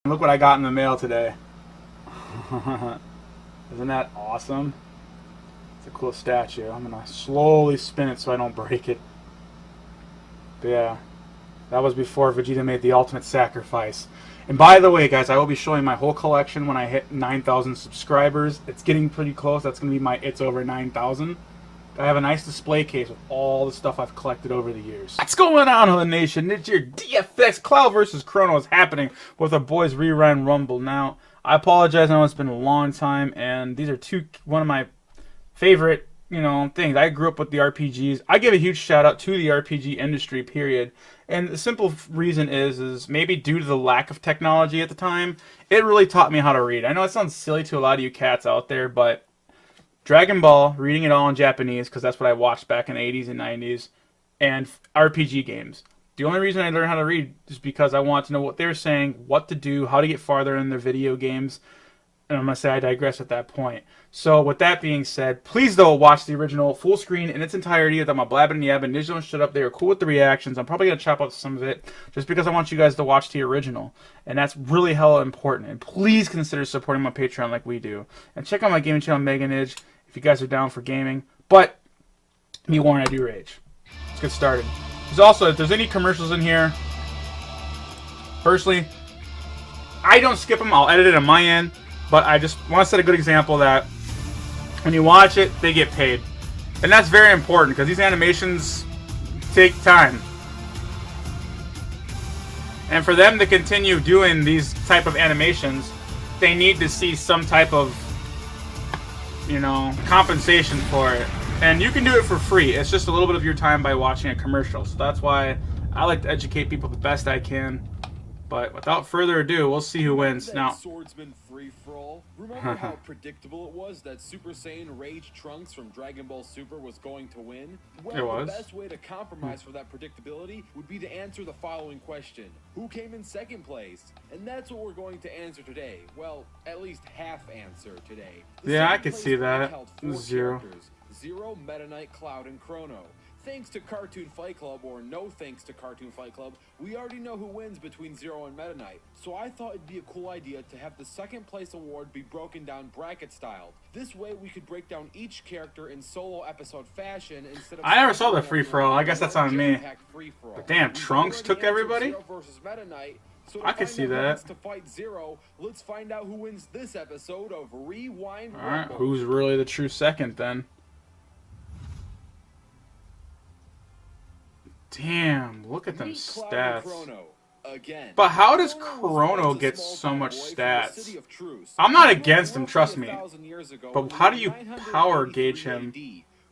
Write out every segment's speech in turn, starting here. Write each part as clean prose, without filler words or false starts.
Look what I got in the mail today. Isn't that awesome? It's a cool statue. I'm gonna slowly spin it so I don't break it. But yeah, that was before Vegeta made the ultimate sacrifice. And by the way, guys, I will be showing my whole collection when I hit 9,000 subscribers. It's getting pretty close. That's gonna be my It's Over 9,000. I have a nice display case with all the stuff I've collected over the years. What's going on, Hood Nation? NidgeDFX Cloud versus Chrono is happening with our boys Rerun Rumble. Now, I apologize. I know it's been a long time, and these are one of my favorite, things. I grew up with the RPGs. I give a huge shout out to the RPG industry, period. And the simple reason is maybe due to the lack of technology at the time, it really taught me how to read. I know it sounds silly to a lot of you cats out there, but Dragon Ball, reading it all in Japanese, because that's what I watched back in the 80s and 90s, and RPG games. The only reason I learned how to read is because I wanted to know what they were saying, what to do, how to get farther in their video games, and I'm going to say I digress at that point. So with that being said, please, though, watch the original full screen in its entirety without my blabbing and yabbing. Nidge don't shut up. They were cool with the reactions. I'm probably going to chop up some of it just because I want you guys to watch the original. And that's really hella important. And please consider supporting my Patreon like we do. And check out my gaming channel, Mega Nidge, if you guys are down for gaming. But, me warned, I do rage. Let's get started. There's also, if there's any commercials in here, personally, I don't skip them. I'll edit it on my end. But I just want to set a good example that when you watch it, they get paid. And that's very important because these animations take time. And for them to continue doing these type of animations, they need to see some type of, compensation for it. And you can do it for free. It's just a little bit of your time by watching a commercial. So that's why I like to educate people the best I can. But without further ado, we'll see who wins. Now, swordsman free-for-all. Remember how predictable it was that Super Saiyan Rage Trunks from Dragon Ball Super was going to win? Well, it was. The best way to compromise for that predictability would be to answer the following question. Who came in second place? And that's what we're going to answer today. Well, at least half answer today. Yeah, I could see that. Zero. Zero, Meta Knight, Cloud, and Chrono. Thanks to Cartoon Fight Club, or no thanks to Cartoon Fight Club, we already know who wins between Zero and Meta Knight. So I thought it'd be a cool idea to have the second place award be broken down bracket style. This way we could break down each character in solo episode fashion instead of... I never saw the free-for-all. I guess that's on me. But damn, Trunks took everybody? Zero versus Meta Knight. So I can see that. To fight Zero, let's find out who wins this episode of Rewind Rumble. Alright, who's really the true second then? Damn, look at them stats. But how does Chrono get so much stats? I'm not against him, trust me. But how do you power gauge him?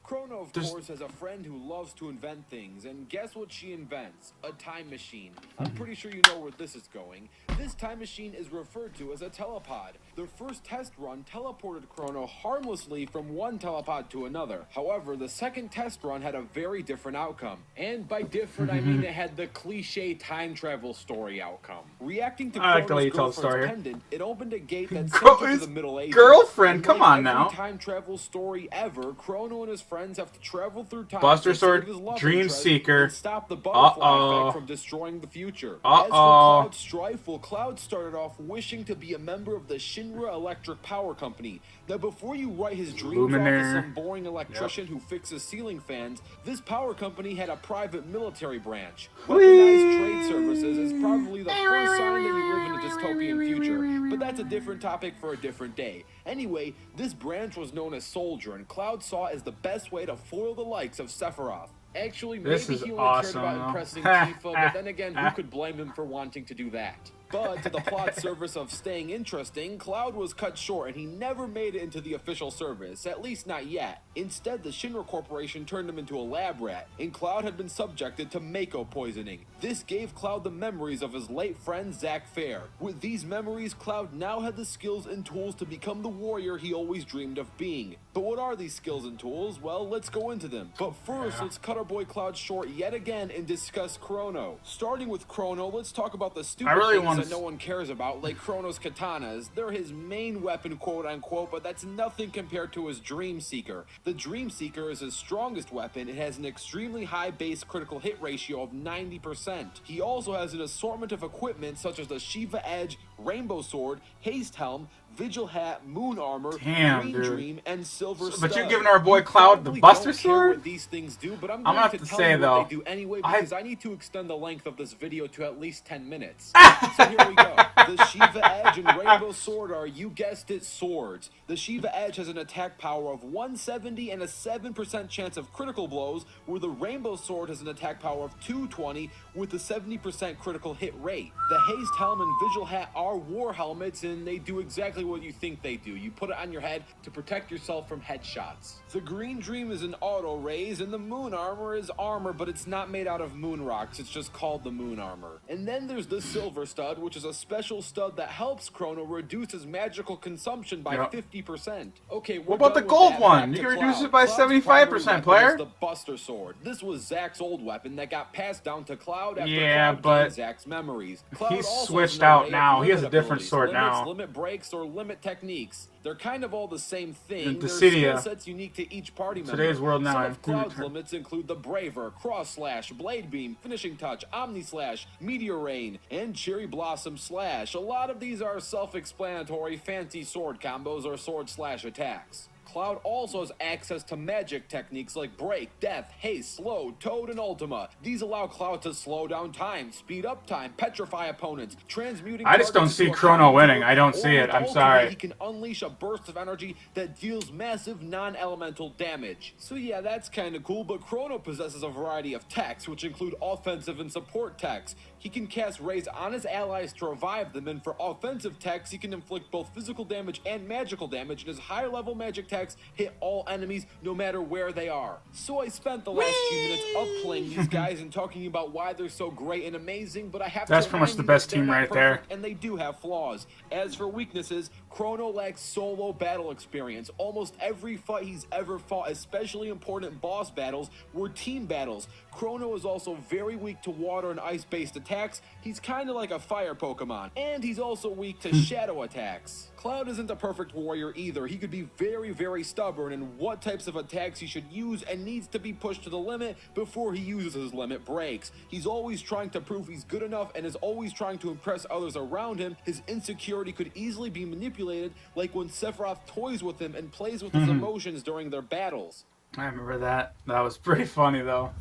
Chrono, of course, has a friend who loves to invent things, and guess what she invents? A time machine. I'm pretty sure you know where this is going. This time machine is referred to as a telepod. Their first test run teleported Chrono harmlessly from one telepod to another. However, the second test run had a very different outcome. And by different, I mean it had the cliche time travel story outcome. Reacting to Chrono's girlfriend's pendant, it opened a gate that sent him to the Middle Ages. Girlfriend, come on now. Time travel story ever, Chrono and his friends have to travel through time Buster to Sword, save his love Dream interest Seeker. and stop the butterfly effect from destroying the future. As for Cloud's strife, well, Cloud started off wishing to be a member of the Shinra Electric Power Company. Now, before you write his dreams off as some boring electrician who fixes ceiling fans, this power company had a private military branch. Weaponized trade services is probably the first sign that you live in a dystopian future, but that's a different topic for a different day. Anyway, this branch was known as Soldier, and Cloud saw it as the best way to foil the likes of Sephiroth. Actually, maybe he only cared about impressing Tifa, but then again, who could blame him for wanting to do that? But to the plot service of staying interesting, Cloud was cut short and he never made it into the official service, at least not yet. Instead, the Shinra Corporation turned him into a lab rat, and Cloud had been subjected to Mako poisoning. This gave Cloud the memories of his late friend Zack Fair. With these memories, Cloud now had the skills and tools to become the warrior he always dreamed of being. But what are these skills and tools? Well, let's go into them. But first, let's cut our boy Cloud short yet again and discuss Chrono. Starting with Chrono, let's talk about the stupid things that no one cares about, like Chrono's katanas. They're his main weapon, quote unquote, but that's nothing compared to his Dream Seeker. The Dream Seeker is his strongest weapon. It has an extremely high base critical hit ratio of 90%. He also has an assortment of equipment such as the Shiva Edge, Rainbow Sword, Haste Helm, Vigil Hat, Moon Armor, Green Dream, and Silver Stud. But you're giving our boy Cloud the Buster Sword? What these things do, but I'm gonna have to say you though, what they do anyway because I need to extend the length of this video to at least 10 minutes. So here we go. The Shiva Edge and Rainbow Sword are, you guessed it, swords. The Shiva Edge has an attack power of 170 and a 7% chance of critical blows, where the Rainbow Sword has an attack power of 220 with a 70% critical hit rate. The Haste Helm and Vigil Hat are war helmets, and they do exactly what you think they do. You put it on your head to protect yourself from headshots. The Green Dream is an auto raise, and the Moon Armor is armor, but it's not made out of moon rocks. It's just called the Moon Armor. And then there's the Silver Stud, which is a special stud that helps Chrono reduce his magical consumption by 50%. Okay, what about the gold one? You can reduce it by 75%, player. The Buster Sword. This was Zack's old weapon that got passed down to Cloud after Cloud gained Zack's memories. He's switched out now. He has a different sword now. Limit breaks or limit techniques. They're kind of all the same thing. The There's skill sets unique to each party member. Today's world now. Some of Cloud's limits include the Braver, Cross Slash, Blade Beam, Finishing Touch, Omni Slash, Meteor Rain, and Cherry Blossom Slash. A lot of these are self-explanatory fancy sword combos or sword slash attacks. Cloud also has access to magic techniques like Break, Death, Haste, Slow, Toad, and Ultima. These allow Cloud to slow down time, speed up time, petrify opponents, transmuting. I just don't see Chrono winning. I don't see it. I'm sorry. He can unleash a burst of energy that deals massive non-elemental damage. So yeah, that's kind of cool, but Chrono possesses a variety of techs, which include offensive and support techs. He can cast Rays on his allies to revive them, and for offensive techs, he can inflict both physical damage and magical damage, and his higher level magic techs hit all enemies no matter where they are. So I spent the last few minutes playing these guys and talking about why they're so great and amazing, but I have That's to pretty much the best team right there. And they do have flaws. As for weaknesses, Chrono lacks solo battle experience. Almost every fight he's ever fought, especially important boss battles, were team battles. Chrono is also very weak to water and ice-based attacks. He's kind of like a fire Pokemon. And he's also weak to shadow attacks. Cloud isn't a perfect warrior either. He could be very, very stubborn in what types of attacks he should use and needs to be pushed to the limit before he uses his limit breaks. He's always trying to prove he's good enough and is always trying to impress others around him. His insecurity could easily be manipulated, like when Sephiroth toys with him and plays with his emotions during their battles. I remember that. That was pretty funny, though.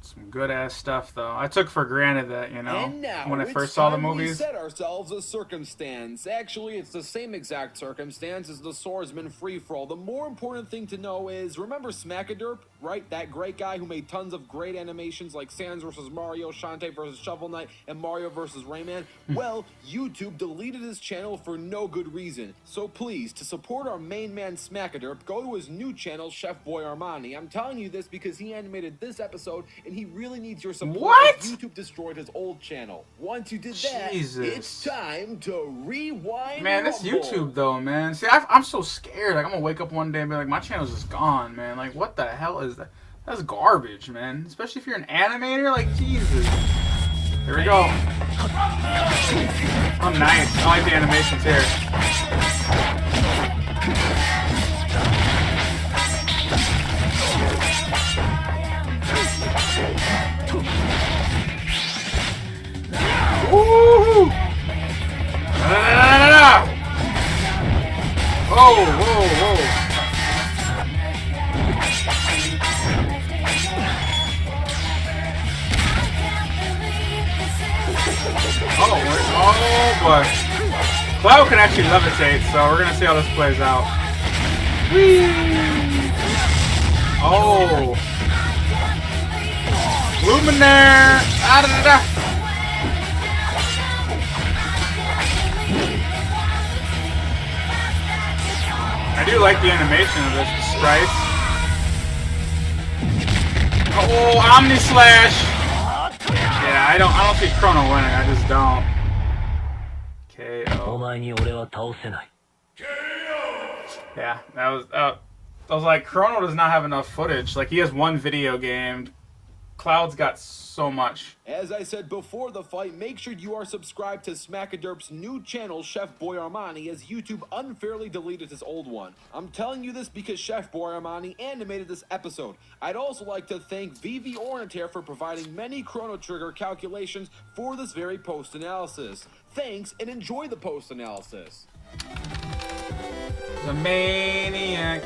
Some good-ass stuff, though. I took for granted that, you know, when I first saw the movies. We set ourselves a circumstance. Actually, it's the same exact circumstance as the Swordsman free-for-all. The more important thing to know is, remember Smackaderp, right? That great guy who made tons of great animations like Sans vs. Mario, Shantae vs. Shovel Knight, and Mario vs. Rayman? Well, YouTube deleted his channel for no good reason. So please, to support our main man Smackaderp, go to his new channel, Chef Boy Armani. I'm telling you this because he animated this episode, and he really needs your support. What? YouTube destroyed his old channel. Once you did that, it's time to rewind. Man, this YouTube though, man. See, I'm so scared. Like I'm gonna wake up one day and be like, my channel's just gone, man. Like, what the hell is that? That's garbage, man. Especially if you're an animator. Like, Jesus. Here we go. Oh, nice. I like the animations here. Woo! Whoa, whoa, whoa. Oh boy. Cloud can actually levitate, so we're gonna see how this plays out. Whee! Oh. Luminaire! Ah, da, da, da. I do like the animation of this, the sprites. Oh, Omni Slash! Yeah, I don't see Chrono winning, I just don't. KO. Yeah, that was like, Chrono does not have enough footage. Like, he has one video game Cloud's got so much. As I said before the fight, make sure you are subscribed to Smackaderp's new channel, Chef Boy Armani, as YouTube unfairly deleted his old one. I'm telling you this because Chef Boy Armani animated this episode. I'd also like to thank Vivi Orniter for providing many Chrono Trigger calculations for this very post-analysis. Thanks, and enjoy the post-analysis. The Maniac.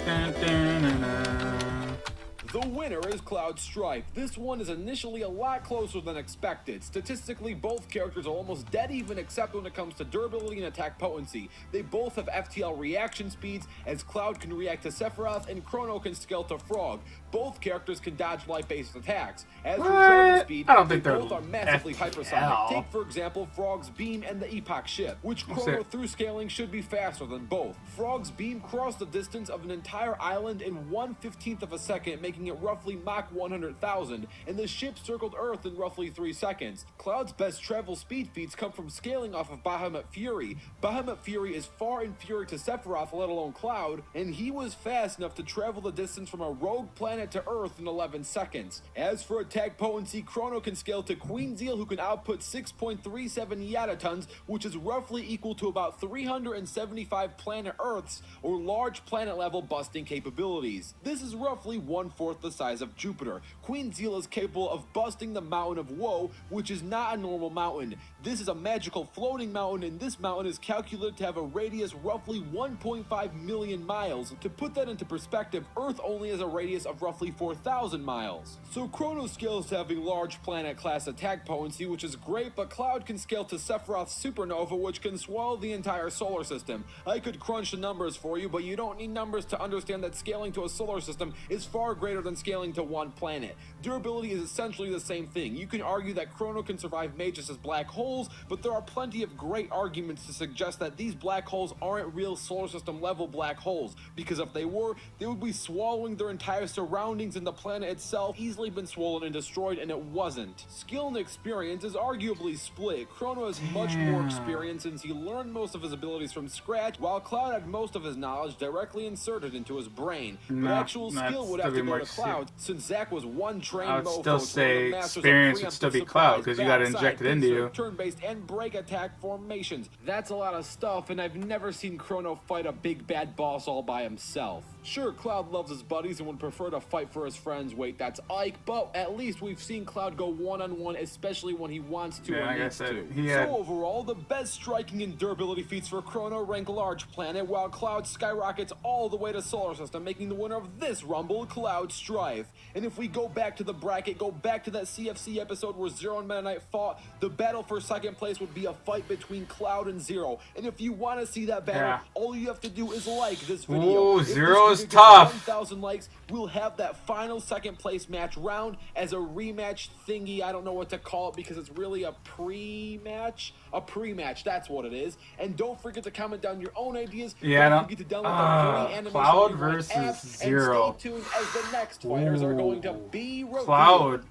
The winner is Cloud Strife. This one is initially a lot closer than expected. Statistically, both characters are almost dead even except when it comes to durability and attack potency. They both have FTL reaction speeds, as Cloud can react to Sephiroth and Chrono can scale to Frog. Both characters can dodge light-based attacks. As for travel speed, I don't think they both are massively FTL. hypersonic. Take, for example, Frog's beam and the Epoch ship, which Chrono through scaling should be faster than both. Frog's beam crossed the distance of an entire island in 1/15 of a second, making it roughly Mach 100,000, and the ship circled Earth in roughly 3 seconds. Cloud's best travel speed feats come from scaling off of Bahamut Fury. Bahamut Fury is far inferior to Sephiroth, let alone Cloud, and he was fast enough to travel the distance from a rogue planet to Earth in 11 seconds. As for attack potency, Chrono can scale to Queen Zeal, who can output 6.37 Yatatons, which is roughly equal to about 375 planet Earths, or large planet level busting capabilities. This is roughly 1/4 the size of Jupiter. Queen Zeal is capable of busting the Mountain of Woe, which is not a normal mountain. This is a magical floating mountain, and this mountain is calculated to have a radius roughly 1.5 million miles. To put that into perspective, Earth only has a radius of roughly 4,000 miles. So Chrono scales to having large planet class attack potency, which is great, but Cloud can scale to Sephiroth's supernova, which can swallow the entire solar system. I could crunch the numbers for you, but you don't need numbers to understand that scaling to a solar system is far greater than scaling to one planet. Durability is essentially the same thing. You can argue that Chrono can survive mages as black holes, but there are plenty of great arguments to suggest that these black holes aren't real solar system level black holes, because if they were, they would be swallowing their entire surroundings, and the planet itself easily been swollen and destroyed, and it wasn't. Skill and experience is arguably split. Chrono has much more experience since he learned most of his abilities from scratch, while Cloud had most of his knowledge directly inserted into his brain. But actual skill would have to go to Cloud, since Zack was one trained mofo. I would still say experience would still be Cloud, because you got to inject it into you. Turn-based and break attack formations. That's a lot of stuff, and I've never seen Chrono fight a big bad boss all by himself. Sure, Cloud loves his buddies and would prefer to fight for his friends. Wait, that's Ike, but at least we've seen Cloud go one-on-one, especially when he wants to or needs to. So overall, the best striking and durability feats for Chrono rank large planet, while Cloud skyrockets all the way to solar system, making the winner of this Rumble Cloud Strife. And if we go back to the bracket, go back to that CFC episode where Zero and Meta Knight fought, the battle for second place would be a fight between Cloud and Zero. And if you want to see that battle, all you have to do is like this video. Ooh, Zero is tough. 1,000 likes, we'll have that final second place match round as a rematch thingy. I don't know what to call it because it's really a pre-match. A pre-match, that's what it is. And don't forget to comment down your own ideas. Don't forget to download the free animation Cloud versus app, Zero. and stay tuned as the next fighters are going to be revealed. Cloud.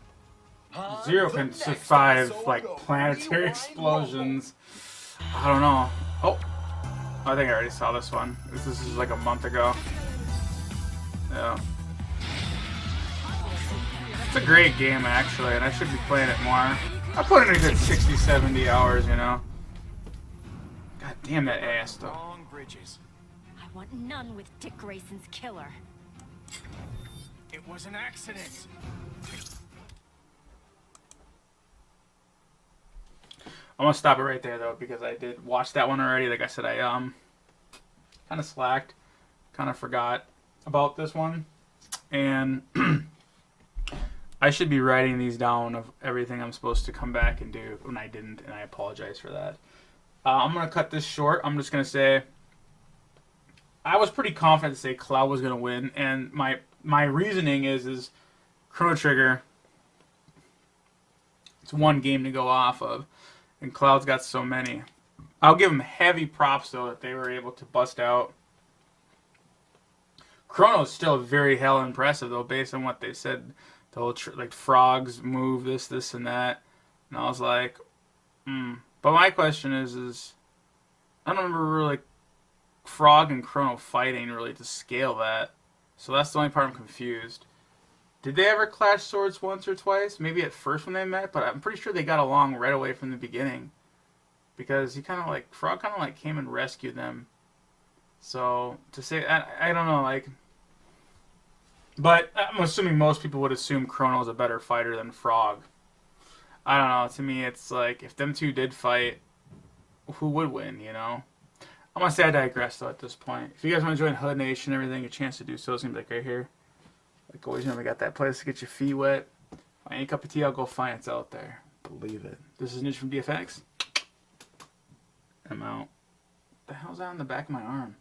Zero can survive like planetary explosions. I don't know. Oh, I think I already saw this one. This is like a month ago. Yeah. It's a great game actually, and I should be playing it more. I put in a good 60, 70 hours, you know. God damn that ass though. Long bridges. I want none with Dick Grayson's killer. It was an accident. I'm gonna stop it right there though, because I did watch that one already. Like I said, I kind of slacked, kind of forgot about this one, and I should be writing these down of everything I'm supposed to come back and do, and I didn't, and I apologize for that. I'm gonna cut this short. I'm just gonna say I was pretty confident to say Cloud was gonna win, and my reasoning is Chrono Trigger. It's one game to go off of. And Cloud's got so many. I'll give them heavy props, though, that they were able to bust out. Chrono's still very hell impressive, though, based on what they said. The whole, like, frogs move this, and that. And I was like, But my question is I don't remember really Frog and Chrono fighting, really, to scale that. So that's the only part I'm confused. Did they ever clash swords once or twice? Maybe at first when they met, but I'm pretty sure they got along right away from the beginning. Because he kind of like, Frog kind of like came and rescued them. So, to say, I don't know, like... But I'm assuming most people would assume Chrono's a better fighter than Frog. I don't know, to me it's like, if them two did fight, who would win, you know? I'm gonna say I digress though at this point. If you guys want to join Hood Nation and everything, a chance to do so is gonna be like right here. Like always, you know, we got that place to get your feet wet. If I need a cup of tea, I'll go find it. It's out there. Believe it. This is Nidge from DFX. I'm out. What the hell's that on the back of my arm?